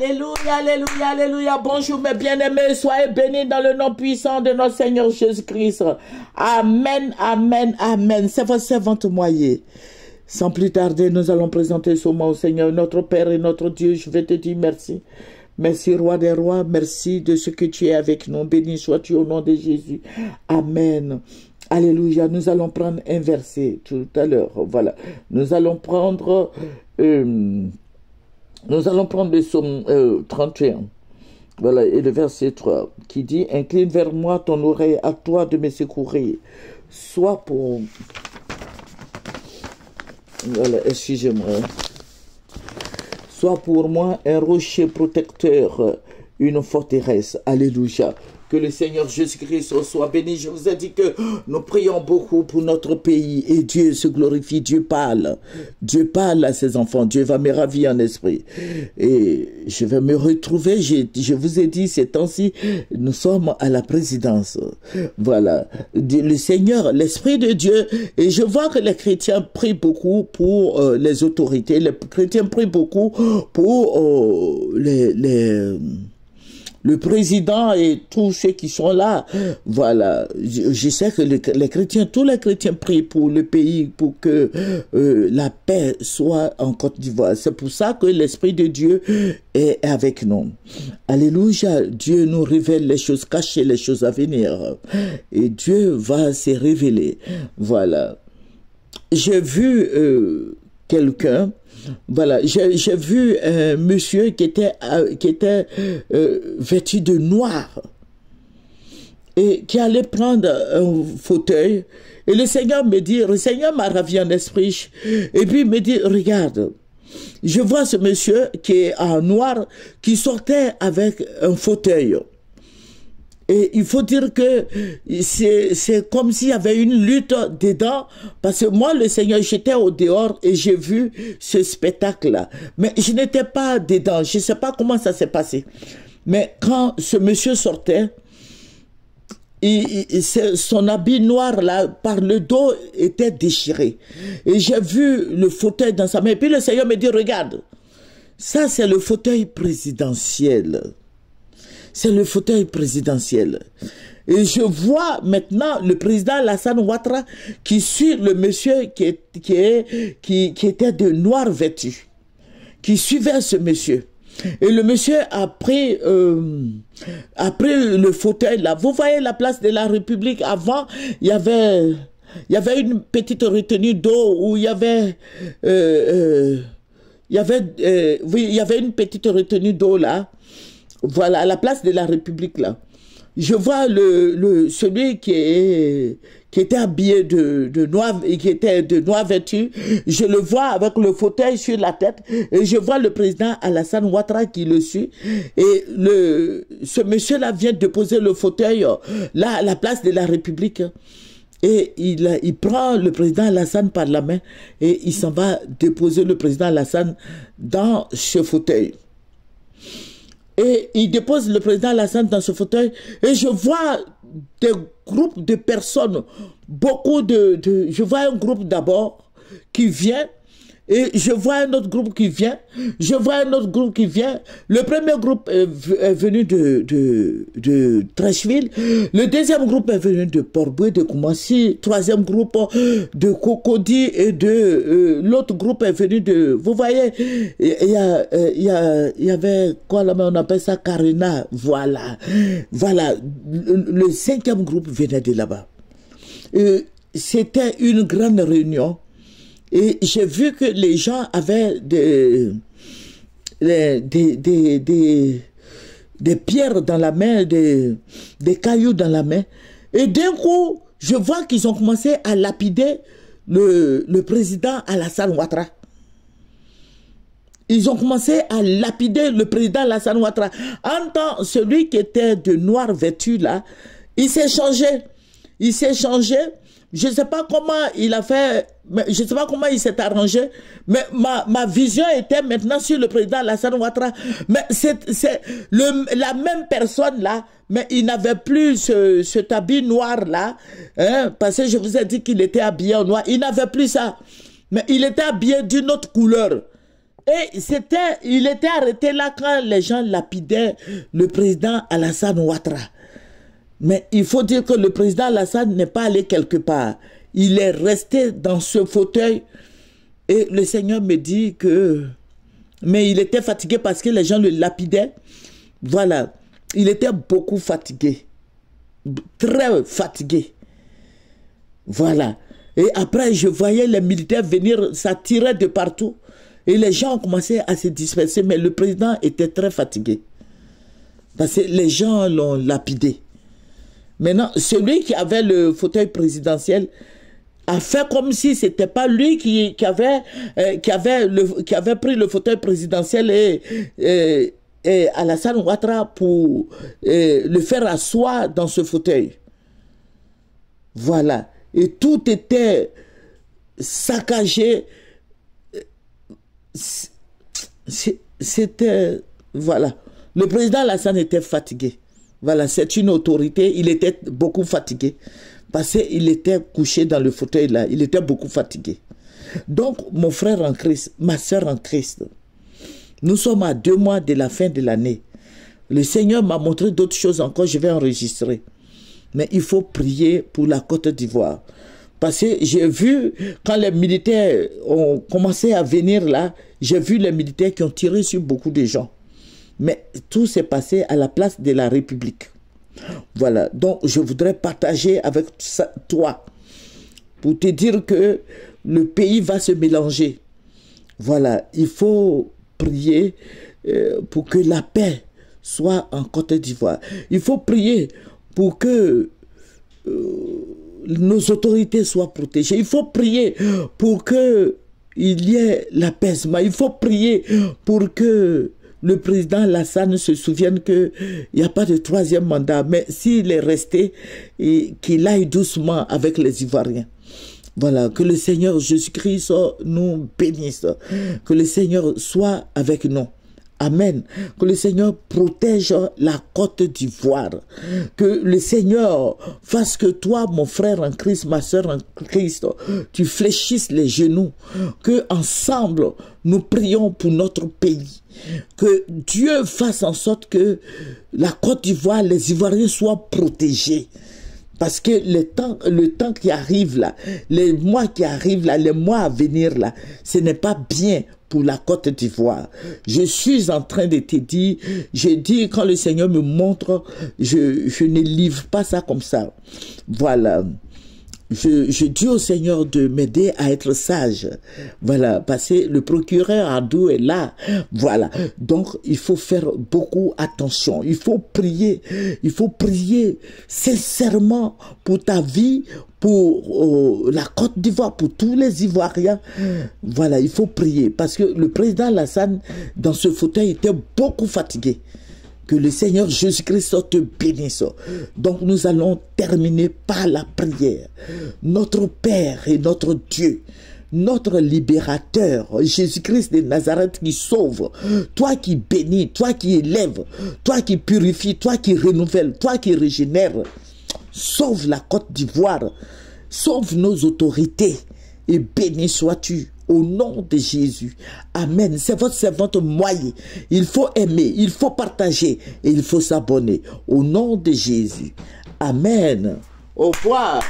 Alléluia, alléluia, alléluia. Bonjour mes bien-aimés, soyez bénis dans le nom puissant de notre Seigneur Jésus-Christ. Amen, amen, amen. C'est votre servante Moyer. Sans plus tarder, nous allons présenter ce mot au Seigneur, notre Père et notre Dieu. Je vais te dire merci. Merci, Roi des Rois. Merci de ce que tu es avec nous. Béni sois-tu au nom de Jésus. Amen. Alléluia. Nous allons prendre un verset tout à l'heure. Voilà. Nous allons prendre le psaume 31. Voilà. Et le verset 3 qui dit: incline vers moi ton oreille, à toi de me secourir. Sois pour... Voilà, excusez-moi. Sois pour moi un rocher protecteur, une forteresse. Alléluia. Que le Seigneur Jésus-Christ soit béni. Je vous ai dit que nous prions beaucoup pour notre pays et Dieu se glorifie, Dieu parle. Dieu parle à ses enfants. Dieu va me ravir en esprit. Et je vais me retrouver. Je vous ai dit, ces temps-ci, nous sommes à la présidence. Voilà. Le Seigneur, l'Esprit de Dieu. Et je vois que les chrétiens prient beaucoup pour les autorités. Les chrétiens prient beaucoup pour le président et tous ceux qui sont là. Voilà. Je sais que les chrétiens, tous les chrétiens prient pour le pays, pour que la paix soit en Côte d'Ivoire. C'est pour ça que l'Esprit de Dieu est avec nous. Alléluia. Dieu nous révèle les choses cachées, les choses à venir. Et Dieu va se révéler. Voilà. J'ai vu quelqu'un. Voilà, j'ai vu un monsieur qui était vêtu de noir et qui allait prendre un fauteuil. Et le Seigneur m'a ravi en esprit. Et puis il me dit, regarde, je vois ce monsieur qui est en noir, qui sortait avec un fauteuil. Et il faut dire que c'est comme s'il y avait une lutte dedans, parce que moi, le Seigneur, j'étais au dehors et j'ai vu ce spectacle-là. Mais je n'étais pas dedans, je ne sais pas comment ça s'est passé. Mais quand ce monsieur sortait, son habit noir, là, par le dos, était déchiré. Et j'ai vu le fauteuil dans sa main. Et puis le Seigneur me dit, regarde, ça c'est le fauteuil présidentiel. C'est le fauteuil présidentiel. Et je vois maintenant le président Alassane Ouattara qui suit le monsieur qui était de noir vêtu, qui suivait ce monsieur. Et le monsieur a pris le fauteuil là. Vous voyez la place de la République. Avant, il y avait une petite retenue d'eau où il y avait une petite retenue d'eau là. Voilà, à la place de la République, là. Je vois celui qui était habillé de noir, et qui était de noir vêtu. Je le vois avec le fauteuil sur la tête. Et je vois le président Alassane Ouattara qui le suit. Et ce monsieur-là vient de poser le fauteuil, là, à la place de la République. Et il prend le président Alassane par la main et il s'en va déposer le président Alassane dans ce fauteuil. Et il dépose le président Alassane dans ce fauteuil. Et je vois des groupes de personnes, je vois un groupe d'abord qui vient. Et je vois un autre groupe qui vient. Je vois un autre groupe qui vient. Le premier groupe est venu de Trècheville. Le deuxième groupe est venu de Port-Bouët, de Koumassi. Troisième groupe de Cocody. Et l'autre groupe est venu de... Vous voyez, il y avait... Quoi là, on appelle ça Karina. Voilà. Voilà. Le cinquième groupe venait de là-bas. C'était une grande réunion. Et j'ai vu que les gens avaient des pierres dans la main, des cailloux dans la main. Et d'un coup, je vois qu'ils ont commencé à lapider le président Alassane Ouattara. Ils ont commencé à lapider le président Alassane Ouattara. En tant celui qui était de noir vêtu là, il s'est changé. Il s'est changé. Je ne sais pas comment il a fait, je ne sais pas comment il s'est arrangé, mais ma vision était maintenant sur le président Alassane Ouattara. Mais c'est la même personne là, mais il n'avait plus cet habit noir là, hein, parce que je vous ai dit qu'il était habillé en noir. Il n'avait plus ça, mais il était habillé d'une autre couleur. Et il était arrêté là quand les gens lapidaient le président Alassane Ouattara. Mais il faut dire que le président Alassane n'est pas allé quelque part. Il est resté dans ce fauteuil. Et le Seigneur me dit que... Mais il était fatigué parce que les gens le lapidaient. Voilà. Il était beaucoup fatigué. Très fatigué. Voilà. Et après, je voyais les militaires venir, ça tirait de partout. Et les gens ont commencé à se disperser. Mais le président était très fatigué. Parce que les gens l'ont lapidé. Maintenant, celui qui avait le fauteuil présidentiel a fait comme si ce n'était pas lui qui avait pris le fauteuil présidentiel et Alassane Ouattara pour le faire asseoir dans ce fauteuil. Voilà. Et tout était saccagé. C'était... Voilà. Le président Alassane était fatigué. Voilà, c'est une autorité. Il était beaucoup fatigué. Parce qu'il était couché dans le fauteuil là. Il était beaucoup fatigué. Donc, mon frère en Christ, ma soeur en Christ, nous sommes à 2 mois de la fin de l'année. Le Seigneur m'a montré d'autres choses encore. Je vais enregistrer. Mais il faut prier pour la Côte d'Ivoire. Parce que j'ai vu, quand les militaires ont commencé à venir là, j'ai vu les militaires qui ont tiré sur beaucoup de gens. Mais tout s'est passé à la place de la République. Voilà, donc je voudrais partager avec toi pour te dire que le pays va se mélanger. Voilà, il faut prier pour que la paix soit en Côte d'Ivoire. Il faut prier pour que nos autorités soient protégées. Il faut prier pour que il y ait l'apaisement. Il faut prier pour que le président Alassane se souvienne qu'il n'y a pas de 3e mandat. Mais s'il est resté, qu'il aille doucement avec les Ivoiriens. Voilà, que le Seigneur Jésus-Christ nous bénisse. Que le Seigneur soit avec nous. Amen. Que le Seigneur protège la Côte d'Ivoire. Que le Seigneur fasse que toi, mon frère en Christ, ma soeur en Christ, tu fléchisses les genoux. Que ensemble, nous prions pour notre pays. Que Dieu fasse en sorte que la Côte d'Ivoire, les Ivoiriens soient protégés. Parce que le temps qui arrive là, les mois qui arrivent là, les mois à venir là, ce n'est pas bien pour la Côte d'Ivoire. Je suis en train de te dire, je dis quand le Seigneur me montre, je ne livre pas ça comme ça. Voilà. Je dis au Seigneur de m'aider à être sage. Voilà, parce que le procureur Adou est là. Voilà. Donc, il faut faire beaucoup attention. Il faut prier. Il faut prier sincèrement pour ta vie, pour la Côte d'Ivoire, pour tous les Ivoiriens. Voilà, il faut prier. Parce que le président Alassane, dans ce fauteuil, était beaucoup fatigué. Que le Seigneur Jésus-Christ te bénisse. Donc nous allons terminer par la prière. Notre Père et notre Dieu, notre libérateur, Jésus-Christ de Nazareth qui sauve, toi qui bénis, toi qui élèves, toi qui purifies, toi qui renouvelles, toi qui régénères, sauve la Côte d'Ivoire, sauve nos autorités et béni sois-tu. Au nom de Jésus. Amen. C'est votre servante Moye. Il faut aimer, il faut partager et il faut s'abonner. Au nom de Jésus. Amen. Au revoir.